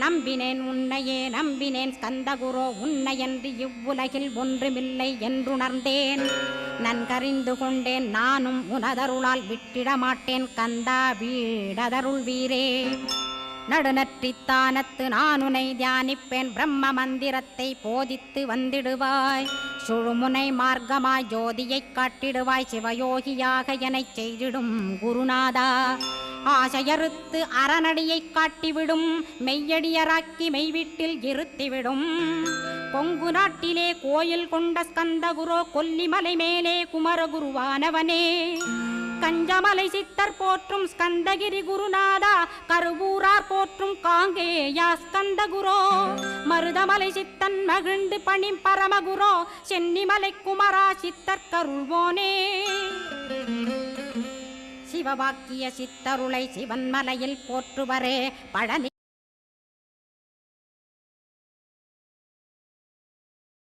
நம்பினேன் உன்னையே நம்பினேன் ஸ்கந்தகுரோ உன்னையன்றி இவ்வுலகில் ஒன்றுமில்லை என்றுணர்ந்தேன். நன்கறிந்து கொண்டேன் நானும் உனதருளால் விட்டிட மாட்டேன் கந்தா வீடதருள் வீரே. நடுநற்றித்தானத்து நான் உனை தியானிப்பேன் பிரம்ம மந்திரத்தை போதித்து வந்திடுவாய். சுழுமுனை மார்க்கமாய் ஜோதியைக் காட்டிடுவாய் சிவயோகியாக எனச் செய்திடும் குருநாதா. ஆசையறுத்து அறநடியைக் காட்டிவிடும் மெய்யடியராக்கி மெய்வீட்டில் இருத்திவிடும். கொங்கு நாட்டிலே கோயில் கொண்ட ஸ்கந்தகுரோ கொல்லிமலை மேலே குமரகுருவானவனே. கஞ்சமலை சித்தர் போற்றும் ஸ்கந்தகிரி குருநாதா கருவூரார் போற்றும் காங்கேயா ஸ்கந்தகுரோ. மருதமலை சித்தன் மகிழ்ந்து பணி பரமகுரோ சென்னிமலை குமரா சித்தர் கருள்வோனே. சிவவாக்கிய சித்தருளை சிவன்மலையில் போற்றுவரே பழனி